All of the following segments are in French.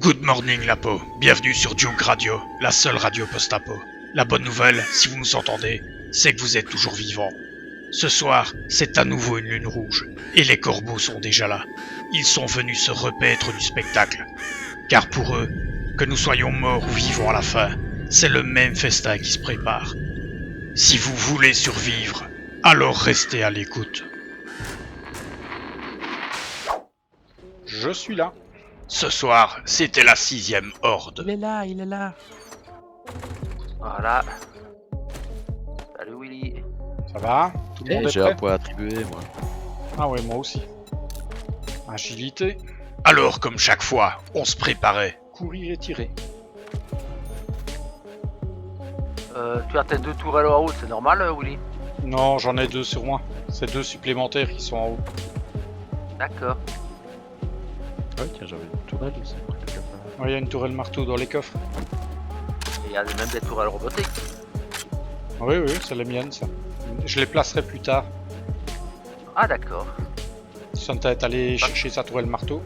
Good morning Lapo, bienvenue sur Duke Radio, la seule radio post-apo. La bonne nouvelle, si vous nous entendez, c'est que vous êtes toujours vivants. Ce soir, c'est à nouveau une lune rouge, et les corbeaux sont déjà là. Ils sont venus se repaître du spectacle. Car pour eux, que nous soyons morts ou vivants à la fin, c'est le même festin qui se prépare. Si vous voulez survivre, alors restez à l'écoute. Je suis là. Ce soir, c'était la 6e horde. Il est là. Voilà. Salut Willy. Ça va? Tout le monde est J'ai prêt? un point attribué, moi. Ah ouais, moi aussi. Agilité, Alors, comme chaque fois, on se préparait. courir et tirer. Tu as tes 2 tourelles en haut, c'est normal Willy? Non, j'en ai 2 sur moi. C'est 2 supplémentaires qui sont en haut. D'accord. Ouais, tiens, j'avais une tourelle aussi. Ouais, il y a une tourelle marteau dans les coffres. Et il y a même des tourelles robotiques. Oui, c'est les miennes, ça. Je les placerai plus tard. Ah d'accord. Santa est allé chercher sa tourelle marteau.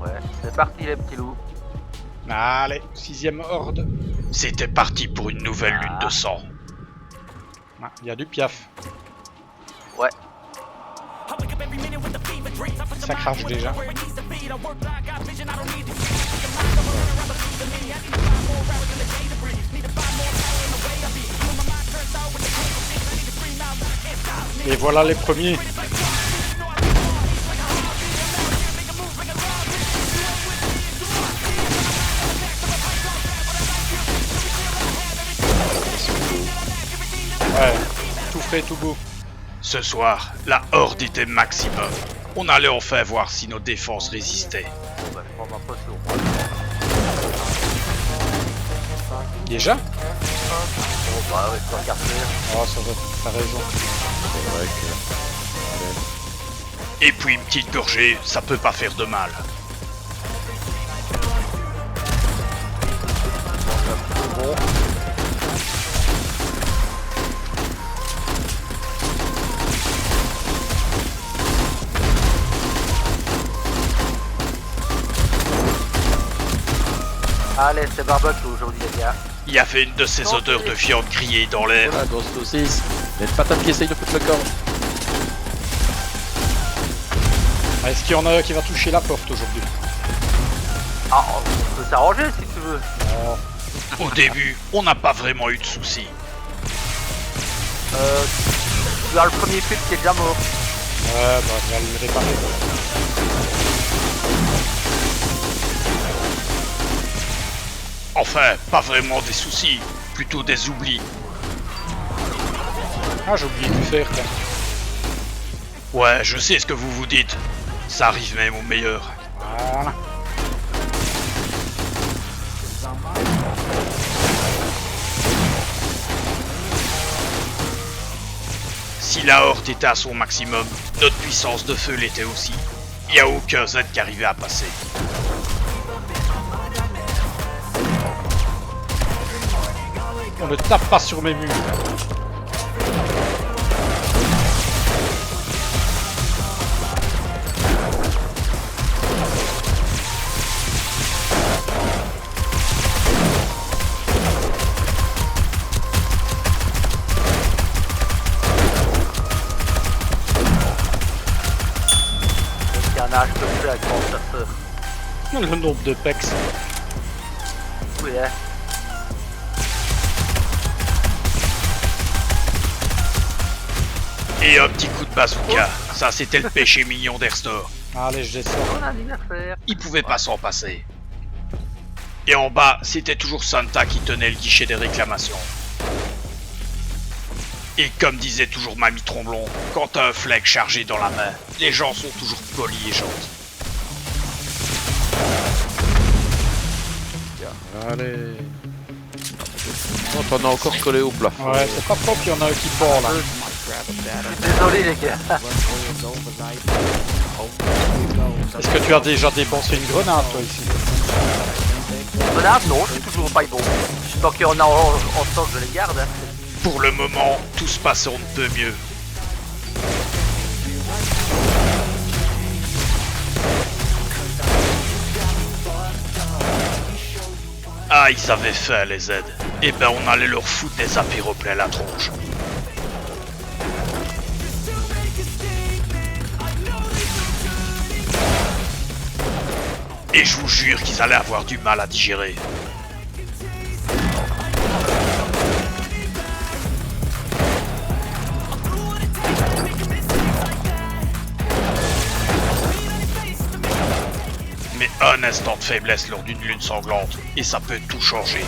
Ouais, c'est parti les petits loups. Allez, 6e horde. C'était parti pour une nouvelle lune de sang. Ah, il y a du piaf. Ouais. Ça crache déjà. Et voilà les premiers. Ouais, tout frais, tout beau. Ce soir, la horde était maximum. On allait enfin voir si nos défenses résistaient. Ouais, je prends ma potion. Déjà? Bon bah ouais, tu regardes faire. Oh, ça va, t'as raison. C'est vrai que... Et puis une petite gorgée, ça peut pas faire de mal. Bon. Allez, c'est barbecue aujourd'hui les gars. Il y avait une de ces odeurs de viande grillée dans l'air. Voilà, grosse saucisse. Il y a une patate qui essaye de foutre le camp. Ah, est-ce qu'il y en a un qui va toucher la porte aujourd'hui? Ah, on peut s'arranger si tu veux. Oh, Au début, on n'a pas vraiment eu de soucis. Tu as le premier fil qui est déjà mort. ouais, bah, on va le réparer. Enfin, pas vraiment des soucis, plutôt des oublis. Ah, j'ai oublié de faire, quoi. Ouais, je sais ce que vous vous dites. Ça arrive même au meilleur. Voilà. Si la horde était à son maximum, notre puissance de feu l'était aussi. Il n'y a aucun Z qui arrivait à passer. On ne tape pas sur mes murs. Le carnage que je fais avec mon chasseur. Le nombre de pecs. Oui, hein. Et un petit coup de bazooka, ça c'était le péché mignon d'Erstor. Allez, je descends. Bon anniversaire. Il pouvait pas s'en passer. Et en bas, c'était toujours Santa qui tenait le guichet des réclamations. Et comme disait toujours Mamie Tromblon, quand t'as un flingue chargé dans la main, les gens sont toujours polis et gentils. Allez. Oh, t'en as encore collé au plafond. Ouais, c'est pas propre, il y en a un qui part là. Désolé les gars. Est-ce que tu as déjà dépensé une grenade, toi, ici? Grenade, non, je suis toujours pas bon. Tant qu'il y en a en stock, je les garde. Hein. Pour le moment, tout se passe on ne peut mieux. ils avaient faim, les Z. Eh ben, on allait leur foutre des apéros plein la tronche. Et je vous jure qu'ils allaient avoir du mal à digérer. Mais un instant de faiblesse lors d'une lune sanglante, et ça peut tout changer.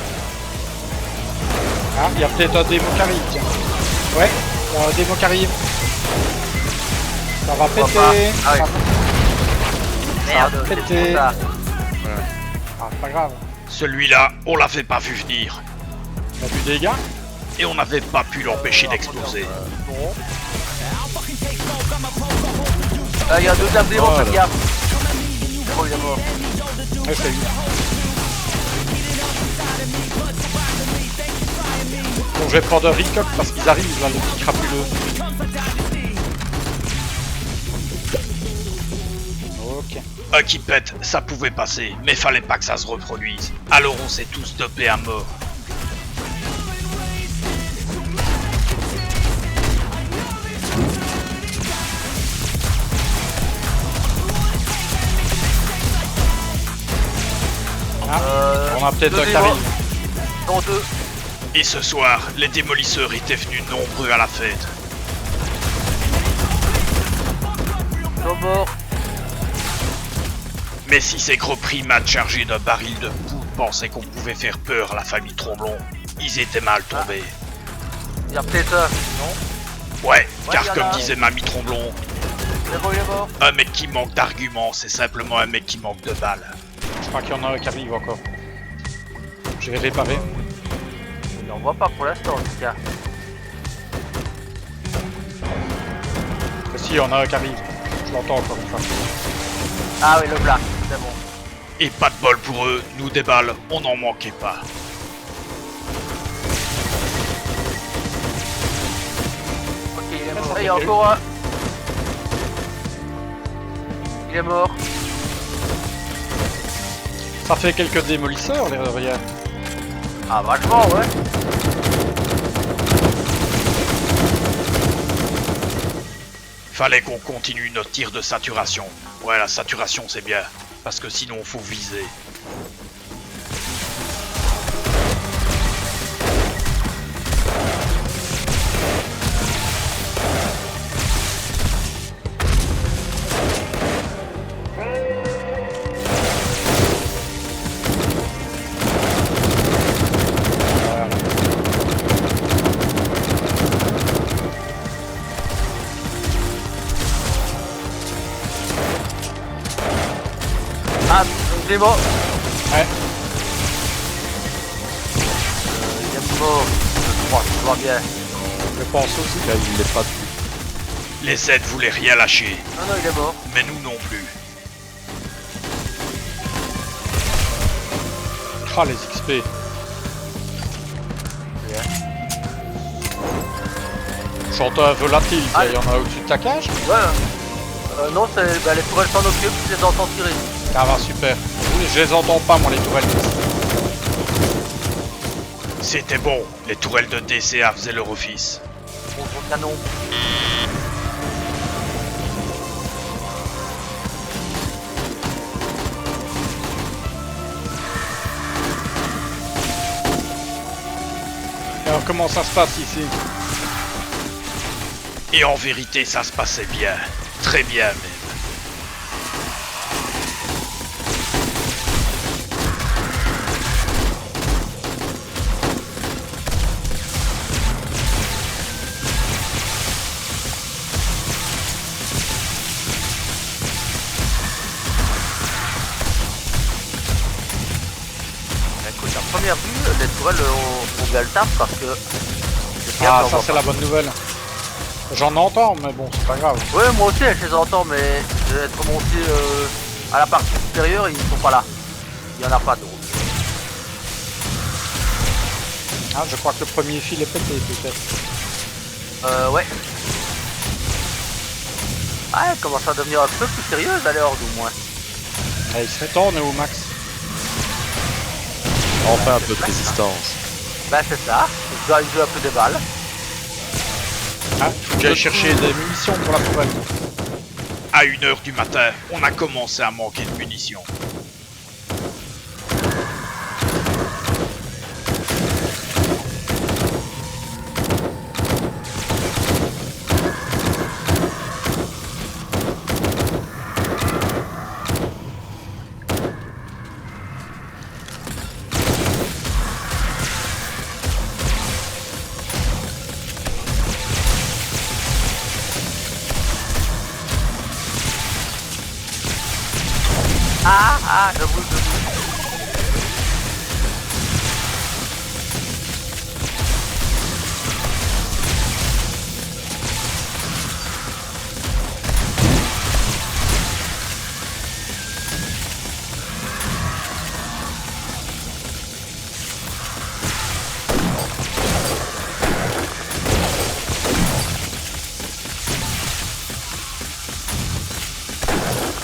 Ah, il y a peut-être un démon qui arrive, tiens. Ouais, il y a un démon qui arrive. Ça va Pourquoi péter. pas? Ah oui. Merde, péter. c'est pour ça. Ah, c'est pas grave. Celui-là, on l'avait pas vu venir. T'as du dégâts? Et on n'avait pas pu l'empêcher d'exploser. Bon. Il y a deux démons, Oh, faites gaffe. Oh, il est mort. Ouais, c'est lui. Bon, je vais prendre un recock parce qu'ils arrivent là, les petits crapuleux. Ok. Un qui pète, ça pouvait passer, mais fallait pas que ça se reproduise. Alors on s'est tous dopés à mort. On a peut-être deux un qui démons. arrive. Non, deux. Et ce soir, les démolisseurs étaient venus nombreux à la fête. Ils sont morts. Mais si ces gros primates chargés d'un baril de poudre pensaient qu'on pouvait faire peur à la famille Tromblon, ils étaient mal tombés. Il y a peut-être un. Non. Ouais, il y car en comme a. disait Mamie Tromblon, Il est mort, il est mort. un mec qui manque d'arguments, c'est simplement un mec qui manque de balles. Je crois qu'il y en a un qui arrive encore. Je vais réparer. Il n'en voit pas pour l'instant, en tout cas. Si, il y en a un qui arrive. Je l'entends encore une fois. Ah oui, le black, c'est bon. Et pas de bol pour eux, nous des balles, on n'en manquait pas. Ok, il est mort. Et il y a encore un. Il est mort. Ça fait quelques démolisseurs, les rien. Ah, vachement, ouais. Fallait qu'on continue notre tir de saturation. Ouais, la saturation c'est bien, parce que sinon faut viser. Ah, il est mort. Ouais. Il est mort. Je crois, je vois bien. Je pense aussi. Là, il l'est pas dessus. Les Z voulaient rien lâcher, Non, non, il est mort. mais nous non plus. Ah, les XP. Chanteur volatile, Ah, il y en a au-dessus de ta cage? Ouais. Non, c'est bah, les tourelles s'en occupent, je les entends tirer. Ah bah super. Je les entends pas moi les tourelles. C'était bon, les tourelles de DCA faisaient leur office. Bon, gros canon. Alors comment ça se passe ici? Et en vérité, ça se passait bien. Très bien même. Écoute, à première vue, les tourelles ont bien le taf parce que... Ah ça c'est la bonne nouvelle. J'en entends mais bon c'est pas grave. Ouais, moi aussi je les entends, mais être monté à la partie supérieure, ils sont pas là. Il y en a pas d'autres. Ah je crois que le premier fil est pété peut-être. Ouais. Ah, elle commence à devenir un peu plus sérieuse à l'heure du moins. Ah, il serait temps on est au max. Enfin un peu de résistance. Bah c'est ça, il joue un peu des balles. Ah, faut que j'aille chercher des munitions pour la tourelle. À 1h du matin, on a commencé à manquer de munitions. Je bouge.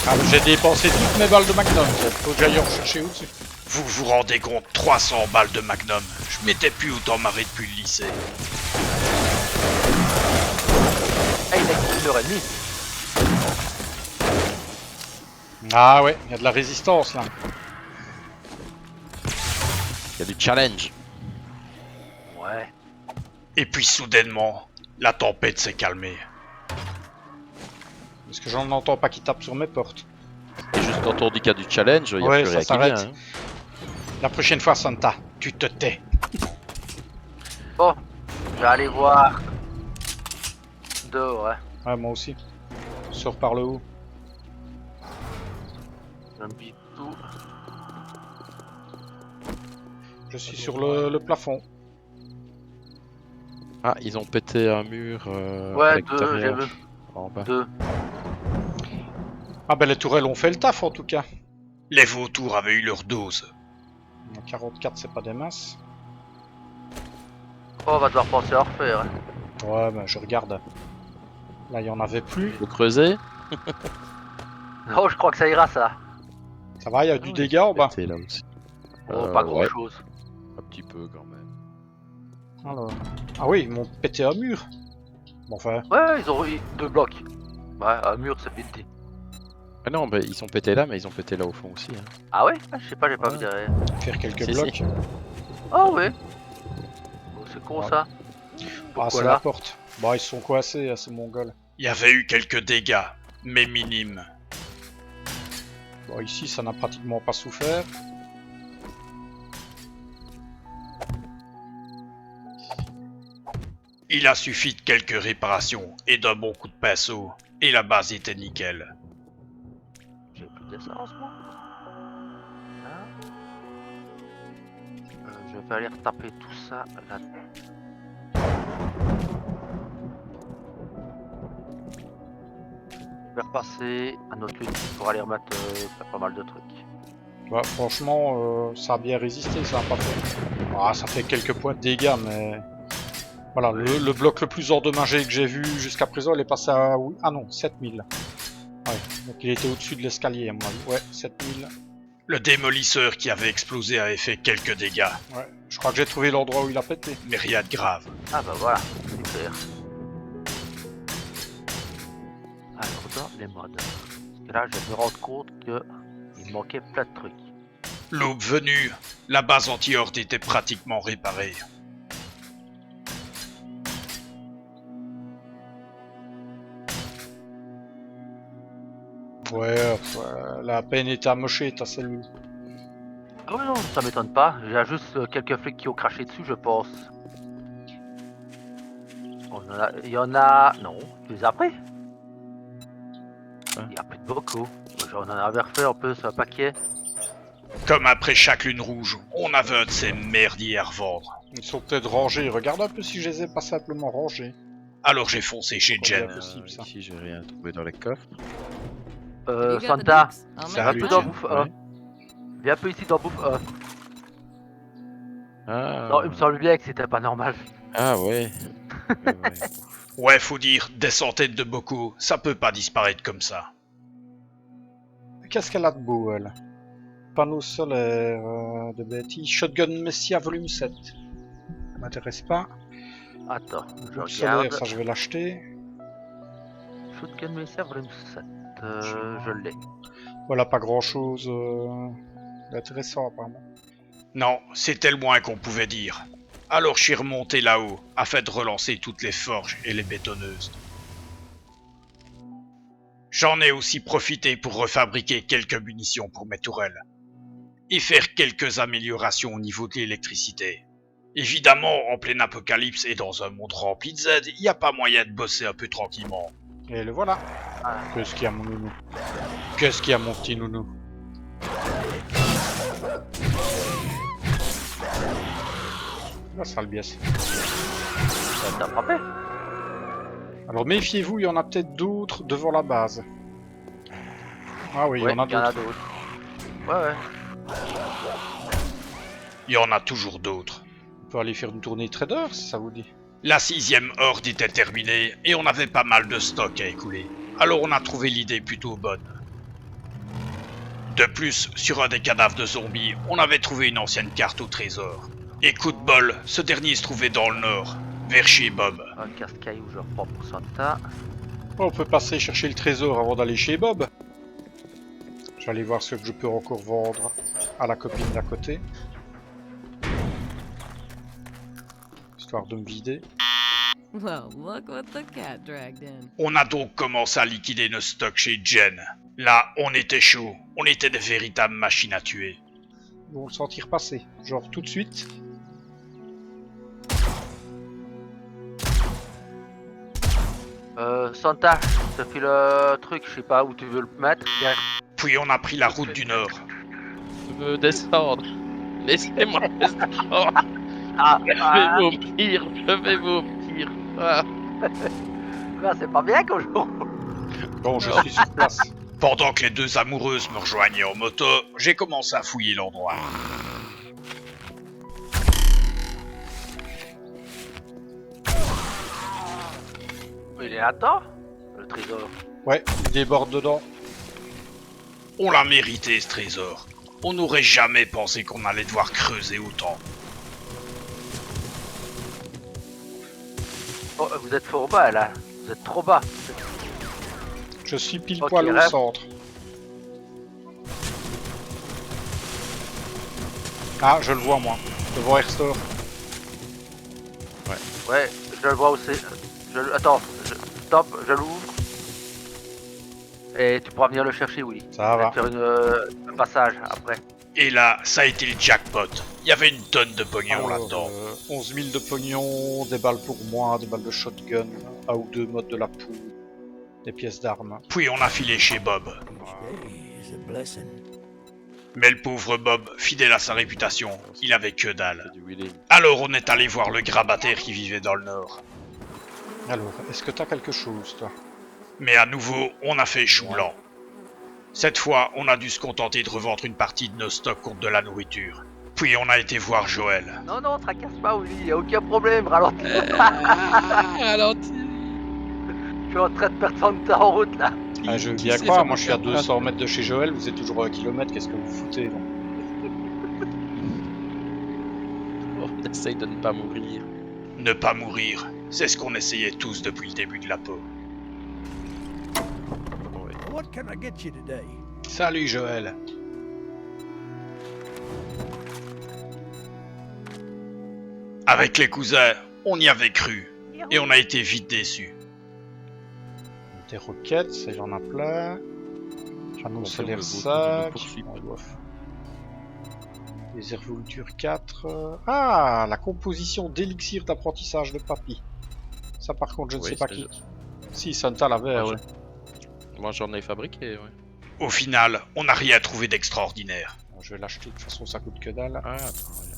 Ah, j'ai dépensé toutes mes balles de Magnum. Faut que j'aille en chercher au-dessus. Vous vous rendez compte, 300 balles de Magnum. Je m'étais plus autant marré depuis le lycée. Ah, il a 1h30. Ah ouais, il y a de la résistance là. Il y a du challenge. Ouais. Et puis soudainement, la tempête s'est calmée. Parce que j'en entends pas qui tapent sur mes portes. Et juste quand on dit qu'il y a du challenge, il n'y a Ouais, plus ça rien qui vient. s'arrête. Hein. La prochaine fois, Santa, tu te tais. Bon, je vais aller voir. Ouais. Ouais, moi aussi. Sors par le haut. Un petit tout. Je suis sur le plafond. Ah, ils ont pété un mur à Ouais, 2, j'ai l'extérieur. vu. En bas. 2. Ah ben les tourelles ont fait le taf en tout cas. Les vautours avaient eu leur dose. 44 c'est pas des masses. Oh, on va devoir penser à refaire. Ouais ben je regarde. Là il y en avait plus. Faut creuser. Oh, je crois que ça ira ça. Ça va, il y a du dégât en bas. Pété là aussi. Oh, pas grand Ouais, chose. un petit peu quand même. Alors. Ah oui, ils m'ont pété un mur. Bon enfin, Ouais, ils ont eu 2 blocs. Ouais, un mur c'est vite dit. Ah non, bah, ils sont pétés là, mais ils ont pété là au fond aussi. Hein. Ah ouais? Ah, je sais pas, j'ai pas Ouais. vu derrière. faire quelques Si, blocs. si. Oh ouais. Oh, c'est con Ouais. ça. Ah Pourquoi c'est là? la porte. Bon ils sont coincés, ces mongols. Il y avait eu quelques dégâts, mais minimes. Bon ici ça n'a pratiquement pas souffert. Il a suffi de quelques réparations et d'un bon coup de pinceau, et la base était nickel. J'ai plus d'essence moi. Hein? Je vais aller retaper tout ça là. Je vais repasser à notre lutte pour aller remettre pas mal de trucs. Ouais, franchement ça a bien résisté, ça a pas fait. Ah ça fait quelques points de dégâts mais. Voilà, le bloc le plus endommagé que j'ai vu jusqu'à présent, il est passé à... Ah non, 7000. Ouais, donc il était au-dessus de l'escalier à mon avis. Ouais, 7000. Le démolisseur qui avait explosé avait fait quelques dégâts, Ouais, je crois que j'ai trouvé l'endroit où il a pété. mais rien de grave. Ah bah voilà, c'est clair. Alors dans les modes. Parce que là je vais me rendre compte que il manquait plein de trucs. L'aube venue, la base anti-horde était pratiquement réparée. Ouais, la peine était amochée ta cellule. Ah oui non, ça m'étonne pas. J'ai juste quelques flics qui ont craché dessus je pense. Il y en a... Non, tu les as pris? Il y a plus de beaucoup. On en avait refait un peu sur un paquet. Comme après chaque lune rouge, on avait un de ces merdiers à revendre. Ils sont peut-être rangés. Regarde un peu si je les ai pas simplement rangés. Alors j'ai foncé chez Combien Jen. possible, ça. Ici, j'ai rien trouvé dans les coffres. Santa, Ça viens un va, peu Jen. dans bouffe 1. Viens un peu ici dans bouffe 1. Ah, Non, il me semble bien que c'était pas normal. ah ouais. Ouais, ouais. Ouais, faut dire, des centaines de bocaux, ça peut pas disparaître comme ça. Qu'est-ce qu'elle a de beau, elle? panneau solaire de Betty. Shotgun Messia volume 7. Ça m'intéresse pas. Attends, je Groupe solaire, regarde. ça je vais l'acheter. Shotgun Messia volume 7. Je l'ai. Voilà, pas grand chose d'intéressant apparemment. Non, c'était le moins qu'on pouvait dire. Alors je suis remonté là-haut, afin de relancer toutes les forges et les bétonneuses. J'en ai aussi profité pour refabriquer quelques munitions pour mes tourelles. Et faire quelques améliorations au niveau de l'électricité. Évidemment, en plein apocalypse et dans un monde rempli de Z, il n'y a pas moyen de bosser un peu tranquillement. Et le voilà. Ah. Qu'est-ce qu'il y a mon nounou? Qu'est-ce qu'il y a mon petit nounou? La sale biesse. Ça t'a frappé? Alors méfiez-vous, il y en a peut-être d'autres devant la base. Ah oui, Ouais, il y en a il y en a d'autres. d'autres. Ouais. Il y en a toujours d'autres. On peut aller faire une tournée trader si ça vous dit. La 6e horde était terminée et on avait pas mal de stock à écouler. Alors on a trouvé l'idée plutôt bonne. De plus, sur un des cadavres de zombies, on avait trouvé une ancienne carte au trésor. Et coup de bol, ce dernier se trouvait dans le nord, vers chez Bob. Un casse-caillou, je reprends pour Santa. On peut passer chercher le trésor avant d'aller chez Bob. J'allais voir ce que je peux encore vendre à la copine d'à côté. Histoire de me vider. Well, look what the cat dragged in. On a donc commencé à liquider nos stocks chez Jen. Là, on était chaud, on était de véritables machines à tuer. Ils vont le sentir passer, genre tout de suite. Santa, je te file le truc, je sais pas où tu veux le mettre. Bien. Puis on a pris la route du nord. Je veux descendre. Laissez-moi descendre. Ah, Je vais vomir. Je vais vomir. Ah. c'est pas bien qu'on joue. Bon, je suis sur place. Pendant que les deux amoureuses me rejoignaient en moto, j'ai commencé à fouiller l'endroit. Il est là-dedans, le trésor. Ouais, il déborde dedans. On l'a mérité ce trésor. On n'aurait jamais pensé qu'on allait devoir creuser autant. Oh, vous êtes fort bas là, vous êtes trop bas. Je suis pile Ok, poil au rêve. centre. Ah, je le vois moi. Devant Airstore. Ouais, je le vois aussi. Attends, stop, je l'ouvre. Et tu pourras venir le chercher, oui. Ça va. Faire un passage après. Et là, ça a été le jackpot. Il y avait une tonne de pognon Alors, là-dedans. 11 000 de pognon, des balles pour moi, des balles de shotgun, un ou deux modes de la poule, des pièces d'armes. Puis on a filé chez Bob. Mais le pauvre Bob, fidèle à sa réputation, il avait que dalle. C'est du wheeling. Alors on est allé voir le grabataire qui vivait dans le nord. Alors, est-ce que t'as quelque chose, toi? Mais à nouveau, on a fait chou blanc. Cette fois, on a dû se contenter de revendre une partie de nos stocks contre de la nourriture. Puis on a été voir Joël. Non, tracasse pas, oui, y a aucun problème, ralentis. Ralentis. Je suis en train de perdre son temps en route là. Ah, je veux Qui bien sait croire, faire moi je suis à un 200 mètres de chez Joël, vous êtes toujours à 1 km, qu'est-ce que vous foutez donc? On essaye de ne pas mourir. Ne pas mourir, c'est ce qu'on essayait tous depuis le début de la peau. Oui. What can I get you today? Salut Joël. Avec les cousins, on y avait cru. Et on a été vite déçus. Des roquettes, ça il en a plein. Panneau Confirme solaire le 5. poursuite. Ouais, bof. Les Airvolture 4. Ah, la composition d'élixir d'apprentissage de papy. Ça par contre je ne Oui, sais pas c'est qui. juste. Si, Santa l'avait, Moi, ouais. Moi j'en ai fabriqué, ouais. Au final, on n'a rien trouvé d'extraordinaire. Bon, je vais l'acheter, de toute façon ça coûte que dalle. Ah, attends, regarde.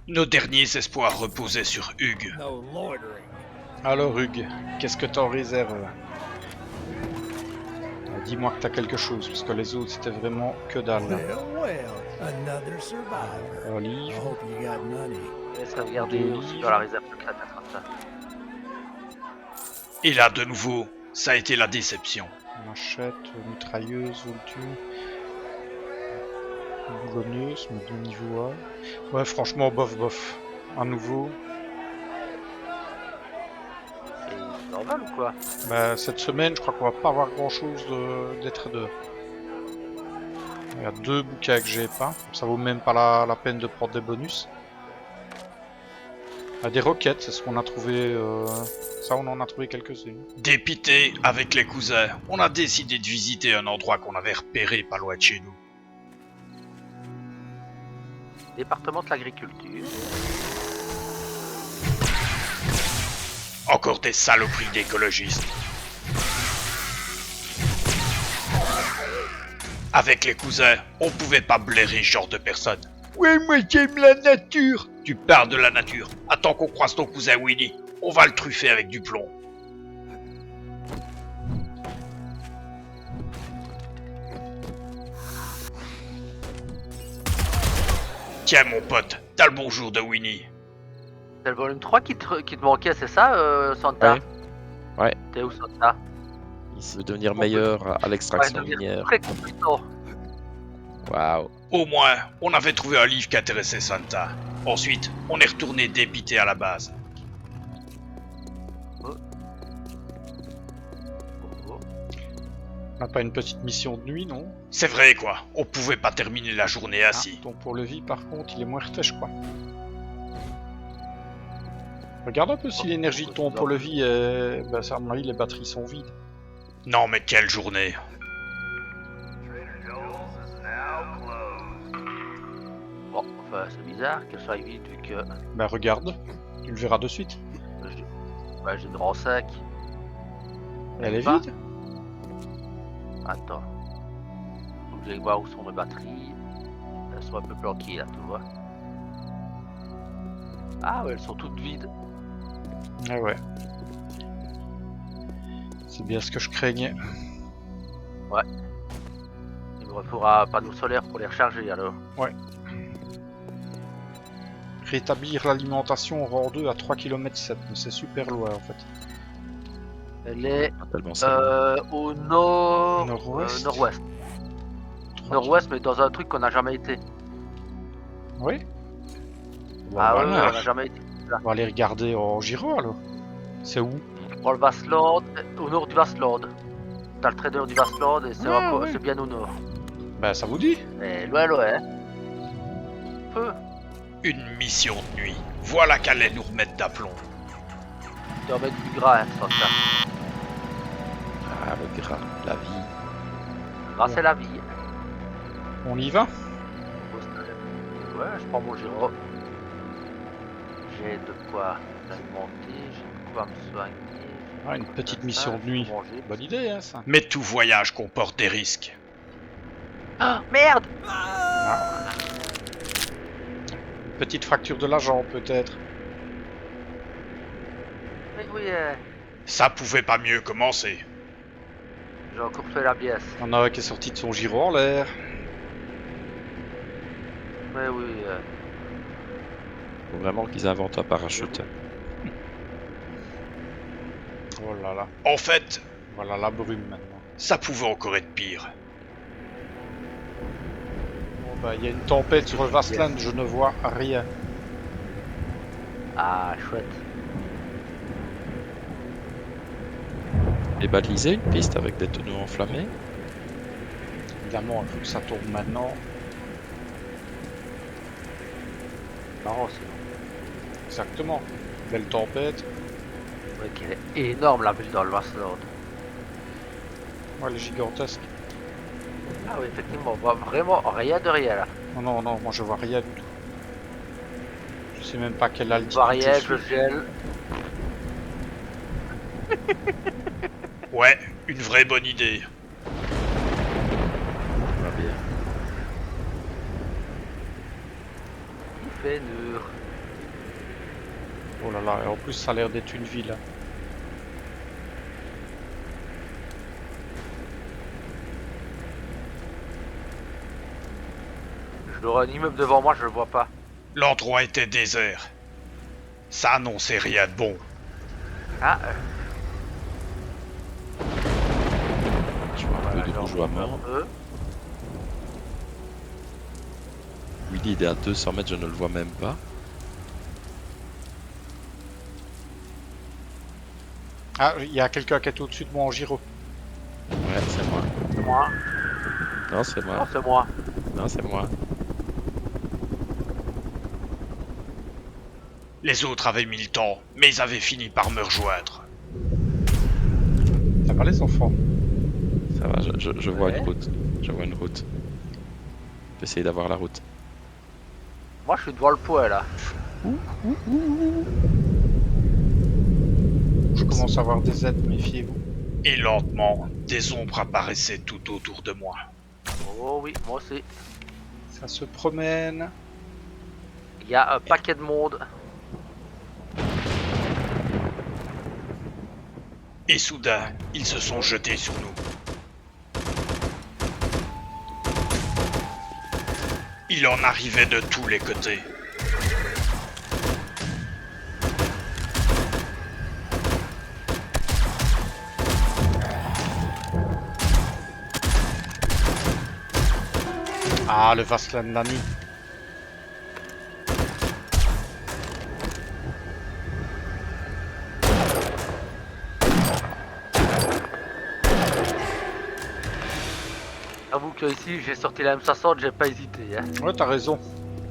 Nos derniers espoirs reposaient sur Hugues. No loitering. Alors Hugues, qu'est-ce que t'en réserves? Dis-moi que t'as quelque chose, parce que les autres c'était vraiment que dalle. Well, another survivor. Un I livre. hope you got money. Laisse regarder Deux aussi livres. dans la réserve secrète à ça. Et là, de nouveau, ça a été la déception. Machette, mitrailleuse, volture. Boulonneuse, mais de niveau A. Ouais, franchement, bof, bof. À nouveau. Et normal ou quoi? Bah, cette semaine, je crois qu'on va pas avoir grand chose d'être deux. Il y a 2 bouquins que j'ai pas. Ça vaut même pas la peine de prendre des bonus. Il y a des roquettes, c'est ce qu'on a trouvé. Ça, on en a trouvé quelques-unes. Dépité avec les cousins, on a décidé de visiter un endroit qu'on avait repéré pas loin de chez nous. Département de l'agriculture. Encore des saloperies d'écologistes. Avec les cousins, on pouvait pas blairer ce genre de personnes. Ouais, moi j'aime la nature. Tu parles de la nature. Attends qu'on croise ton cousin Winnie. On va le truffer avec du plomb. Tiens mon pote, t'as le bonjour de Winnie. C'est le volume 3 qui te manquait, c'est ça, Santa? Ouais. Ouais. T'es où, Santa? Il veut devenir meilleur à l'extraction devenir minière. très compétent. Waouh. Au moins, on avait trouvé un livre qui intéressait Santa. Ensuite, on est retourné dépité à la base. Oh. On n'a pas une petite mission de nuit, non? C'est vrai quoi, on pouvait pas terminer la journée assis. Ton pont-levis, par contre, il est moins refait, je crois. Regarde un peu si l'énergie de ton pont-levis est... Bah, ça, à mon avis, les batteries sont vides. Non mais quelle journée. Bon, enfin, c'est bizarre qu'elle soit vide vu que Bah, regarde. Tu le verras de suite. j'ai une sac. Elle est pas. vide. Attends. Faut que j'aille voir où sont mes batteries. Elles sont un peu planquées là, tu vois. Ah ouais, elles sont toutes vides. Ah ouais. C'est bien ce que je craignais. Il me faudra un panneau solaire pour les recharger alors. Rétablir l'alimentation rang 2 à 3 km 7, mais c'est super loin en fait. Elle est Pas tellement ça. au nord... Nord-ouest. nord-ouest. 3 Nord-ouest, mais dans un truc qu'on n'a jamais été. Oui. Ah ouais, voilà. on n'a jamais été. On va aller regarder en Giro alors. C'est où? Dans le Vastland, au nord du Vastland. T'as le trader du Vastland et c'est Ah, encore- ouais. c'est bien au nord. Bah ça vous dit? Mais loin, loin. Peu. Une mission de nuit. Voilà qu'elle allait nous remettre d'aplomb. Tu vas mettre du gras, hein, sans ça. Ah, le gras, la vie. Gras, c'est la vie. On y va? Ouais, je prends mon gyro. J'ai de quoi m'alimenter, j'ai de quoi me soigner. Ah, une petite mission de nuit. Manger. Bonne idée hein ça. Mais tout voyage comporte des risques. Ah, merde! Une petite fracture de la jambe peut-être. Mais oui, Ça pouvait pas mieux commencer. j'ai encore fait la pièce. Il y en a un qui est sorti de son Giro en l'air. Mais oui, Faut vraiment qu'ils inventent un parachute. Oh là là. En fait, Voilà la brume maintenant. ça pouvait encore être pire. Bon bah il y a une tempête sur le Vastland, je ne vois rien. ah, chouette. Et baliser une piste avec des tonneaux enflammés. Évidemment, il faut que ça tourne maintenant. Marrant, c'est Exactement. Belle tempête. vrai qu'elle est énorme la ville dans le Vastland. Ouais, elle est gigantesque. Ah oui, effectivement, on voit vraiment rien de rien là. Non, non, non, moi je vois rien du tout. Je sais même pas quelle Je altitude. vois rien, je je suis. gèle. Ouais, une vraie bonne idée. Va bien. Il fait dur. Oh là là, et en plus ça a l'air d'être une ville. hein. Je dois un immeuble devant moi, je le vois pas. L'endroit était désert. Ça annonçait rien de bon. Ah, Je vois un peu de genre, bourgeois mort. un peu. Willy il est à 200 mètres, je ne le vois même pas. Ah, il y a quelqu'un qui est au-dessus de moi en gyro. Ouais, c'est moi. C'est moi. Non, c'est Non, moi. c'est moi. Non, c'est moi. Les autres avaient mis le temps, mais ils avaient fini par me rejoindre. T'as pas les enfants? Ça va, je vois Ouais. une route. Je vois une route. Je vais essayer d'avoir la route. Moi, je suis devant le poids là. Je commence à avoir des aides, méfiez-vous. Et lentement, des ombres apparaissaient tout autour de moi. Oh oui, moi aussi. Ça se promène. Il y a un paquet de monde. Et soudain, ils se sont jetés sur nous. Il en arrivait de tous les côtés. Ah, le Vaslan de la nuit. J'avoue que ici, j'ai sorti la M60, j'ai pas hésité. Hein. Ouais, t'as raison.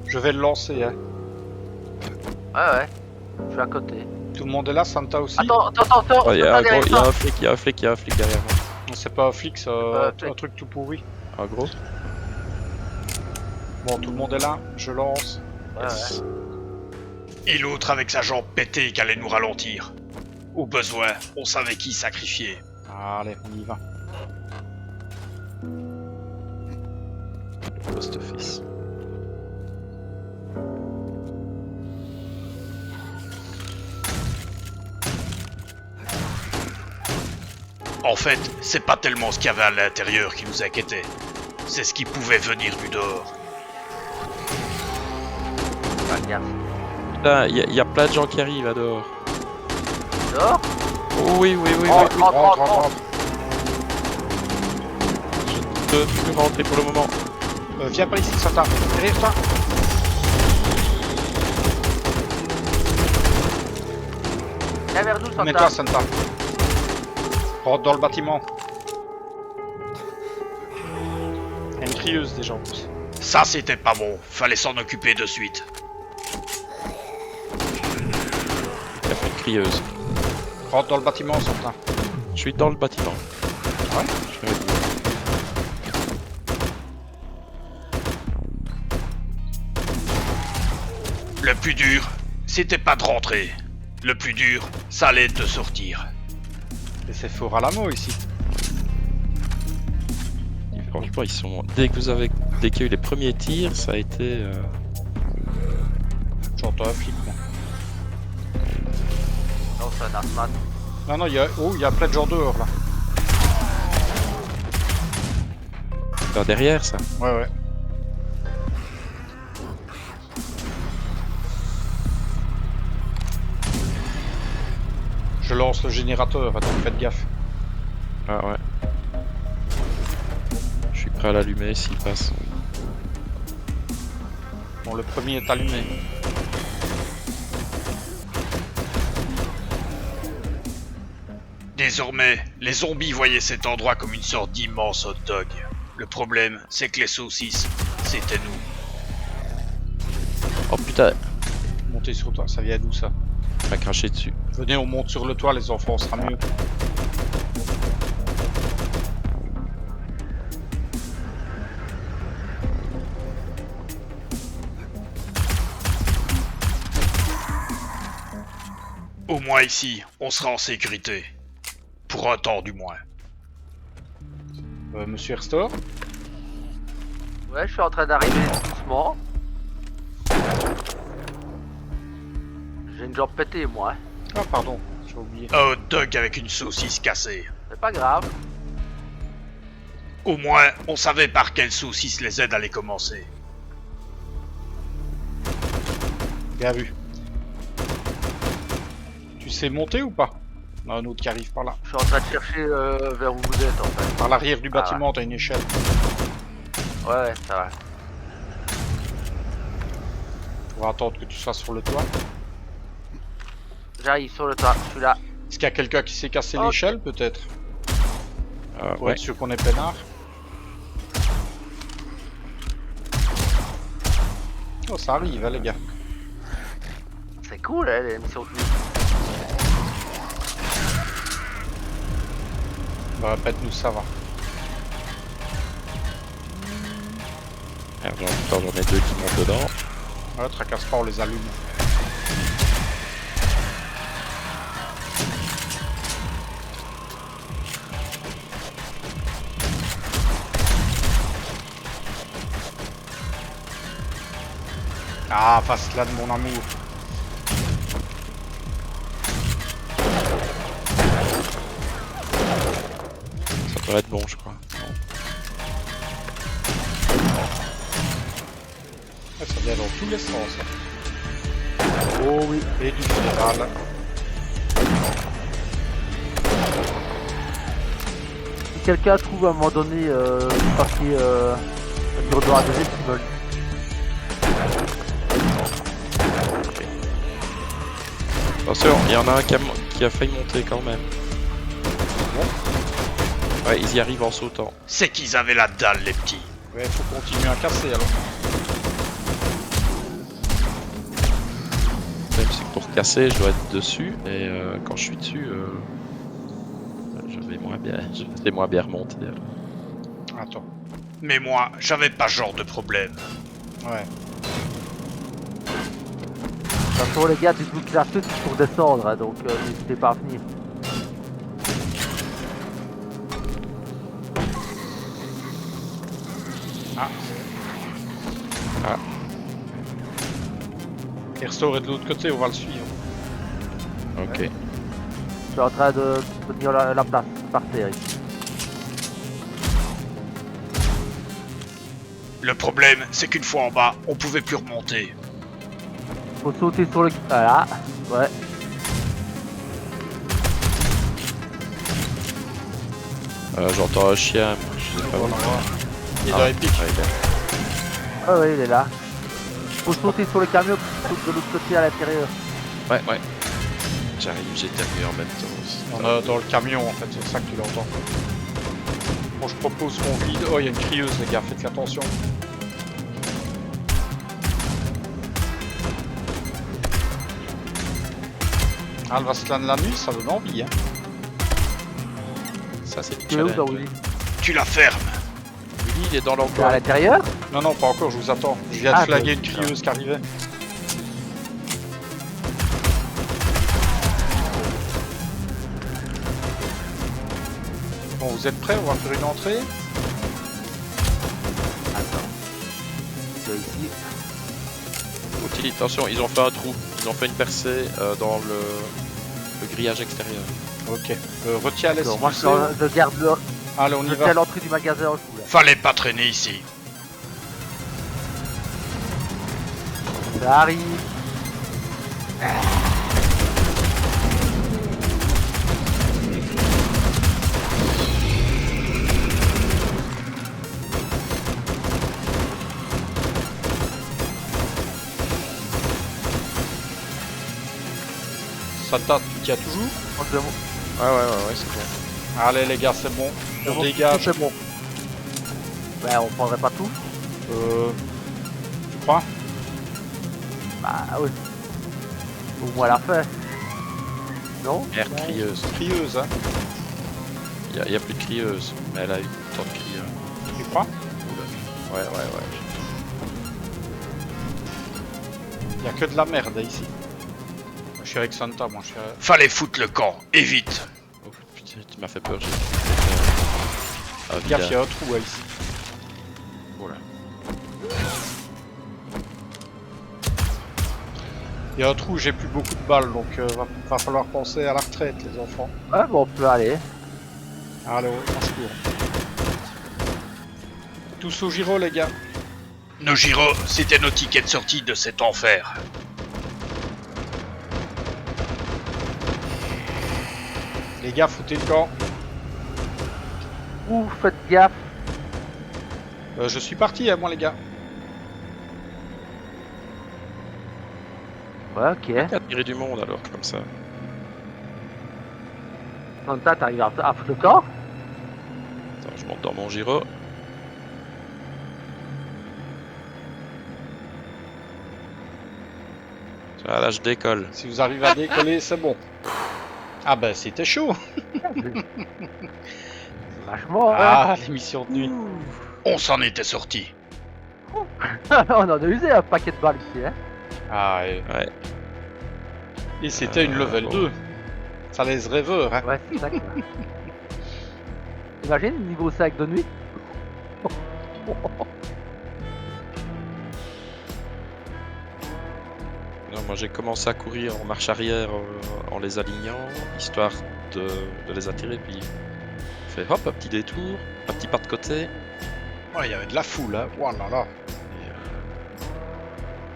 Je vais le lancer, hein. Ouais. Je suis à côté. Tout le monde est là, Santa aussi? Attends. Oh, il y a un derrière gros, il y a toi. un flic, il y a un flic, il y a un flic derrière moi. C'est pas un flic, c'est pas un un flic. truc tout pourri. En gros. Bon, tout le monde est là, je lance. Ouais. Et l'autre avec sa jambe pétée qui allait nous ralentir. Au besoin, on savait qui sacrifier. Allez, on y va. Post office. En fait, c'est pas tellement ce qu'il y avait à l'intérieur qui nous inquiétait. C'est ce qui pouvait venir du dehors. Pas gaffe. Putain, il y a plein de gens qui arrivent là dehors. Dehors. Oh oui, oui, oui, Rentre, oui. rentre. Je ne peux plus rentrer pour le moment. Viens par ici, Santa. Derrière toi. Viens vers nous, Santa. Mets-toi, Santa. Rentre dans le bâtiment. Il y a une crieuse déjà en plus. Ça, c'était pas bon. Fallait s'en occuper de suite. Il a fait une crieuse. Rentre dans le bâtiment, Santa. Je suis dans le bâtiment. Ouais. Je suis avec vous. Le plus dur, c'était pas de rentrer. Le plus dur, ça allait être de sortir. Et c'est fort à la mot ici. Franchement, ils sont. Dès qu'il y a eu les premiers tirs, ça a été. J'entends un flic, moi. Non, c'est un asthmate. Non, il y a... Oh, il y a plein de gens dehors, là. Vers derrière, ça. Ouais. Je lance le générateur, attends, faites gaffe. Ah ouais. Je suis prêt à l'allumer s'il passe. Bon, le premier est allumé. Désormais, les zombies voyaient cet endroit comme une sorte d'immense hot dog. Le problème, c'est que les saucisses, c'était nous. Oh putain, Montez sur toi, ça vient d'où ça? il m'a craché dessus. Venez, on monte sur le toit, les enfants, ce sera mieux. Au moins ici, on sera en sécurité. Pour un temps du moins. Monsieur Herstor? Ouais, je suis en train d'arriver doucement. J'ai une jambe pétée, moi. Ah, pardon, j'ai oublié. Un hot dog avec une saucisse cassée. C'est pas grave. Au moins, on savait par quelle saucisse les aides allaient commencer. Bien vu. Tu sais monter ou pas? Il y en a un autre qui arrive par là. Je suis en train de chercher vers où vous êtes, en fait. Par l'arrière du Ah, bâtiment, t'as une échelle. Ouais, ça va. va attendre que tu sois sur le toit. J'arrive sur le toit, je suis là. Est-ce qu'il y a quelqu'un qui s'est cassé Ok. l'échelle peut-être? Pour Ouais. être sûr qu'on est peinard. Oh ça arrive hein, les gars. C'est cool, hein, les missions de nuit. Bah répète-nous ça va. Merde, j'en ai deux qui montent dedans. Ouais, tracasse pas, on les allume. Ah, passe là de mon amour. Ça devrait être bon, je crois. Non. Ouais, ça vient dans tous les sens. Hein. Oh oui, et du fédéral. Si quelqu'un trouve à un moment donné une partie du retour à deux qui veulent. Attention, il y en a un qui a failli monter quand même. Ouais, ils y arrivent en sautant. C'est qu'ils avaient la dalle, les petits. Ouais, faut continuer à casser alors. Même si pour casser, je dois être dessus. Et quand je suis dessus, je vais moins bien remonter. Attends. Mais moi, j'avais pas ce genre de problème. Ouais. Attention les gars, du coup la suite pour descendre, hein, donc n'hésitez pas à venir. Ah. Ah. Et ressort est de l'autre côté, on va le suivre. Ok. Je suis en train de tenir la place par terre ici. Le problème, c'est qu'une fois en bas, on pouvait plus remonter. Faut sauter sur le... Voilà, ouais. J'entends un chien, moi, je sais pas où. Il est dans les pics. Ouais, il est- Ah ouais, il est là. Faut sauter sur le camion, de l'autre côté à l'intérieur. ouais. J'arrive, j'éternue en même temps. On est dans le camion en fait, c'est ça que tu l'entends. Bon, je propose qu'on vide. Oh, il y a une crieuse, les gars, faites attention. Ah, le Vaslan de la nuit, ça donne envie, hein. Ça, c'est du Tu es où, challenge. toi, Willy? Tu la fermes. Willy, il est dans T'es à l'emploi. l'intérieur? Non, non, pas encore, je vous attends. Je viens de Ah, flaguer ok. une crieuse qui arrivait. Bon, vous êtes prêts? On va faire une entrée. Attends. C'est ici. Outil, attention, ils ont fait un trou. Ils ont fait une percée dans le grillage extérieur. Ok. Retiens à Donc, moi l'espace. je garde le... Allez, on y Je tiens va. l'entrée du magasin en dessous, là. Fallait pas traîner ici. Ça arrive. Ça date, tu tiens toujours? Ouais, c'est bon. Allez, les gars, c'est bon. On dégage. C'est bon. Ouais, on prendrait pas tout. Tu crois? Bah oui. Au moins la fin. Non? Air crieuse. Crieuse, hein. Il y a plus de crieuse, mais elle a eu tant de crieurs. Tu crois? Ouais. Il y a que de la merde ici. Je suis avec Santa, moi. Je suis... Fallait foutre le camp, et vite. Oh putain, tu m'as fait peur. J'ai un Gaffe, il y village. a un trou ici. Voilà. Il y a un trou, j'ai plus beaucoup de balles, donc va falloir penser à la retraite, les enfants. Ouais, bon, on peut aller. Allez, on se court. Tous au gyro, les gars. Nos gyros, c'était nos tickets de sortie de cet enfer. Les gars, foutez le camp. Ouh, faites gaffe. Je suis parti, hein, moi, les gars. Ouais, ok. Attirer du monde alors, comme ça. Santa, t'arrives à foutre le camp? Attends, je monte dans mon gyro. Ah, là, je décolle. Si vous arrivez à décoller, c'est bon. Ah ben c'était chaud. Vachement, hein. Ah, l'émission de nuit. On s'en était sorti. On en a usé un paquet de balles ici, hein. Ah, Ouais. et c'était une level bon. 2. Ça laisse rêveur, hein. Ouais, c'est exact. Imagine, niveau 5 de nuit. Non, moi j'ai commencé à courir en marche arrière en les alignant, histoire de les attirer, puis fait hop, un petit détour, un petit pas de côté. Ouais, il y avait de la foule, hein. Oh là là.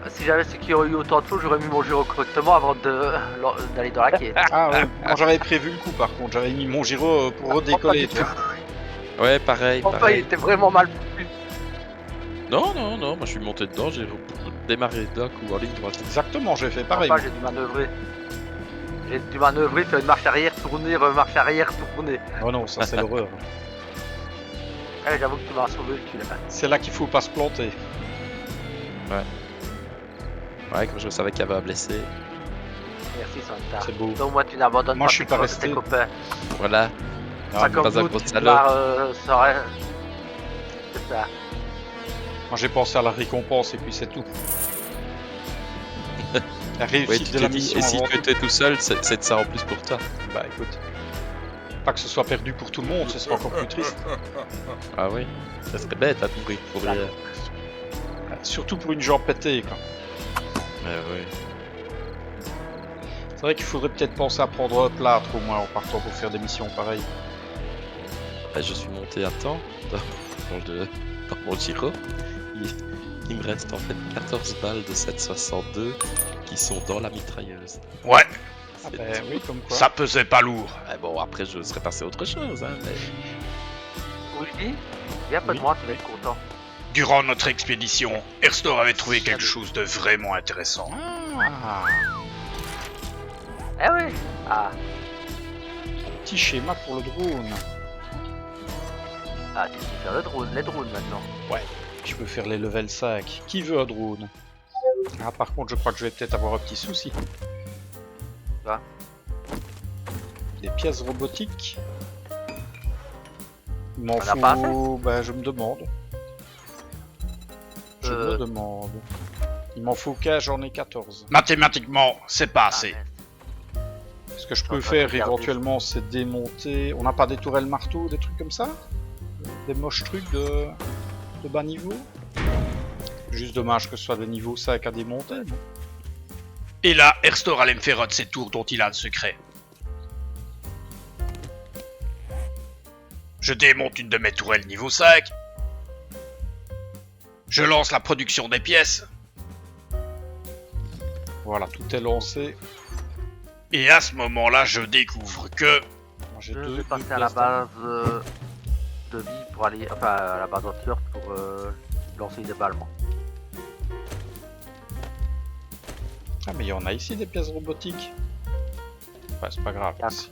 Si j'avais su qu'il y aurait eu autant de choses, j'aurais mis mon gyro correctement avant d'aller dans la quai. Ah ouais, moi j'avais prévu le coup par contre, j'avais mis mon gyro pour redécoller, tu vois. Ouais, pareil, Enfin, il pareil. était vraiment mal foutu. Non, moi je suis monté dedans, j'ai démarré d'un coup en ligne droite. Exactement, j'ai fait pareil. Enfin, j'ai dû manœuvrer. J'ai dû manœuvrer, faire une marche arrière, tourner, remarche arrière, tourner. Oh non, ça c'est l'horreur. Eh, j'avoue que tu m'as sauvé le cul là. C'est là qu'il faut pas se planter. Ouais, quand je savais qu'il y avait un blessé. Merci Santa. C'est beau. Donc moi tu n'abandonnes Moi, pas je suis pas tes resté. copains. Voilà, Ah, Pas comme pas un nous, gros tu te salaud. marres sans rien. C'est ça. moi j'ai pensé à la récompense et puis c'est tout. La ouais, réussite tu de te la dis, mission et si avant tu tout. étais tout seul, c'est de ça en plus pour toi. Bah écoute, pas que ce soit perdu pour tout le monde, ce serait encore plus triste. Ah oui, ça serait bête à mourir pour rien. Surtout pour une jambe pétée, quoi. Mais oui. C'est vrai qu'il faudrait peut-être penser à prendre un plâtre au moins en partant pour faire des missions pareilles. Bah, je suis monté à temps dans mon gyro. Il me reste en fait 14 balles de 7,62 qui sont dans la mitrailleuse. Ouais, Ah C'est ben oui, comme quoi. ça pesait pas lourd. Ah bon, après je serais passé à autre chose, hein, mais... Oui, viens pas de Oui. moi, tu vas être content. Durant notre expédition, Erstor avait trouvé quelque chose de vraiment intéressant. Ah, Eh oui. Ah, petit schéma pour le drone. ah, tu sais faire les drones maintenant. Je peux faire les level 5. Qui veut un drone? Ah par contre je crois que je vais peut-être avoir un petit souci. Quoi? Des pièces robotiques. Il m'en On a pas faut... Bah je me demande. Je me Euh. demande. Il m'en faut qu'un, j'en ai 14. Mathématiquement, c'est pas Ah, assez. mais Ce que je Je peux suis en train de faire regarder. éventuellement c'est démonter... On n'a pas des tourelles marteau, des trucs comme ça? Des moches trucs de bas niveau? Juste dommage que ce soit de niveau 5 à démonter. non? Et là, Erstor allait me faire un de ses tours dont il a le secret. Je démonte une de mes tourelles niveau 5. Je lance la production des pièces. Voilà, tout est lancé. Et à ce moment-là, je découvre que... Moi, j'ai je deux vais passer deux à la pièces base de vie pour aller, enfin à la base anti-hurt pour lancer des balles. Moi. Ah mais il y en a ici des pièces robotiques. Ouais, c'est pas grave. Ah. ici.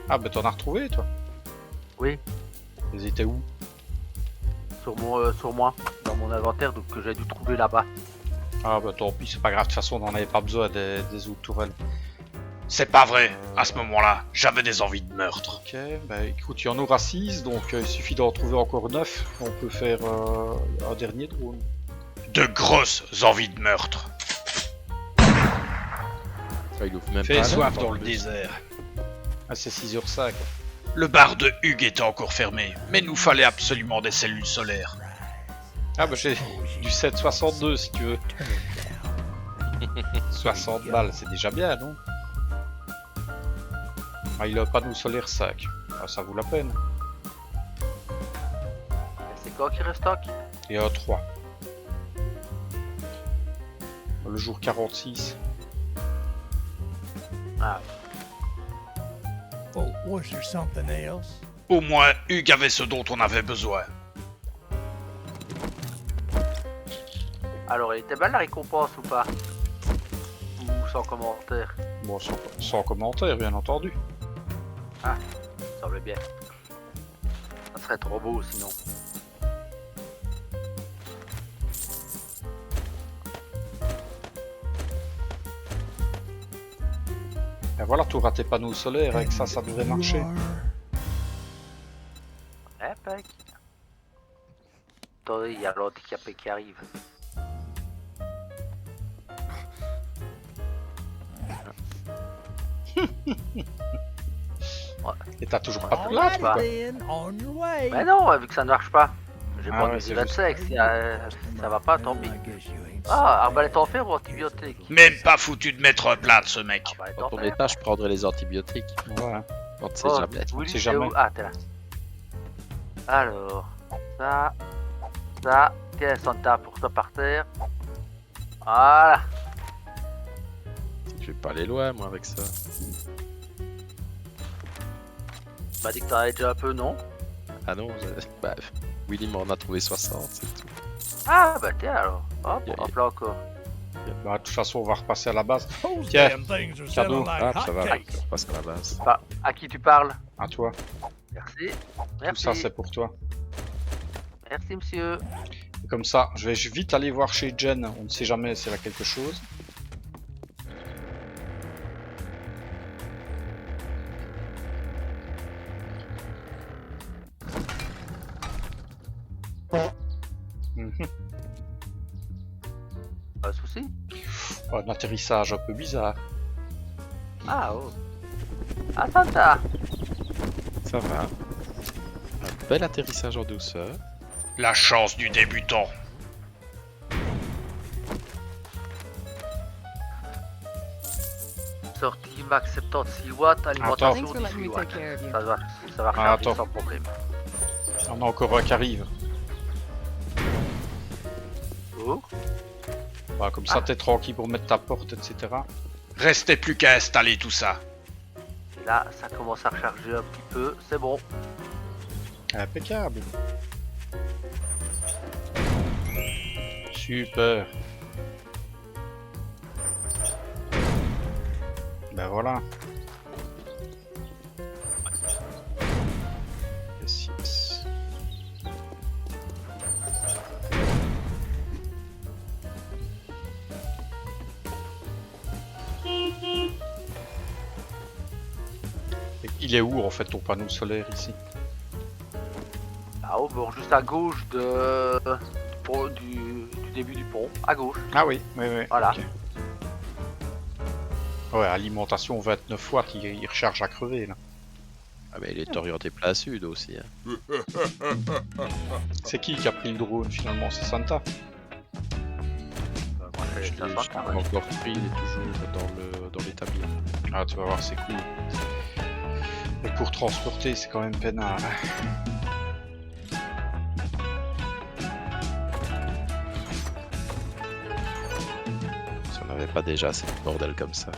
Ah bah t'en as retrouvé toi? Oui, Ils étaient où? sur moi, dans mon inventaire, donc que j'ai dû trouver là-bas. Ah bah tant pis, c'est pas grave, de toute façon on n'en avait pas besoin des autres tourelles. C'est pas vrai. À ce moment-là, j'avais des envies de meurtre. Ok, bah écoute, il y en aura 6, donc il suffit d'en trouver encore 9. On peut faire un dernier drone. De grosses envies de meurtre. Ah, il ouvre même Fais pas soif là, dans en le plus. désert. Ah c'est 6h05. Le bar de Hugues était encore fermé, mais nous fallait absolument des cellules solaires. Ah bah j'ai du 7,62 si tu veux. 60 balles, c'est déjà bien, non? Ah, il a un panneau solaire 5. Ah, ça vaut la peine. Et c'est quoi qui reste stock? Et un 3. Le jour 46. Ah, Oh, was there something else? Au moins, Hugues avait ce dont on avait besoin. alors elle était belle la récompense ou pas? Ou sans commentaire. Bon, sans commentaire, bien entendu. Ça semblait bien. Ça serait trop beau sinon. Et voilà, tout raté panneaux solaires, avec ça devrait marcher. Impec. Attendez, il y a l'handicapé qui arrive. Et t'as toujours pas de All place, right quoi. then, on your way. Mais non, vu que ça ne marche pas. J'ai Ah pas ouais, de c'est de juste. sexe, ça va pas, tant pis. I guess you ain't Ah, arbalète en fer ou antibiotique? Même pas foutu de mettre plate, ce mec. Arbalète Dans en ton fer. état, je prendrais les antibiotiques. Ouais. On ne sait Oh, jamais. Willy, sait t'es jamais. où? Ah, t'es là. Alors, ça. Tiens, Santa, pour toi par terre. Voilà. Je vais pas aller loin, moi, avec ça. Tu m'as dit que t'en avais déjà un peu, non? Ah non, bah, Willy m'en a trouvé 60, c'est tout. Ah, bah tiens alors. Hop, Yeah. hop là encore. Bah, de toute façon, on va repasser à la base. Those Tiens, damn things are cadeau. selling like Ah, ça va, hotcakes. on passe à la base. Bah, à qui tu parles? À toi. Merci. Tout Merci. ça, c'est pour toi. Merci, monsieur. Et comme ça, je vais vite aller voir chez Jen. On ne sait jamais si elle a quelque chose. Mhm. Pas de soucis. Un atterrissage un peu bizarre. Ah, oh. Ah, Santa. Ça va. Un bel atterrissage en douceur. La chance du débutant. Sortie max 76 watts, alimentation Thanks for letting 18 me take watts. care of you. Ça va recharger attends. sans problème. On a encore un qui arrive. Oh. Bah, comme ça, t'es tranquille pour mettre ta porte, etc. Restait plus qu'à installer tout ça. Et là, ça commence à recharger un petit peu. C'est bon. Impeccable. Super. Ben voilà. Yes, yes. Et il est où en fait ton panneau solaire ici? Là-haut, bon, juste à gauche du début du pont. À gauche. Ah oui, oui, oui. Voilà. ok. Ouais, alimentation 29 watts, il recharge à crever là. Ah mais il est orienté plein sud aussi. Hein. C'est qui a pris le drone finalement? C'est Santa? Moi, Je ça l'ai va, je ça l'ai va. pas encore pris, il est toujours dans l'établi. Ah, tu vas voir, c'est cool. Et pour transporter, c'est quand même peinard. Si on n'avait pas déjà assez de bordel comme ça.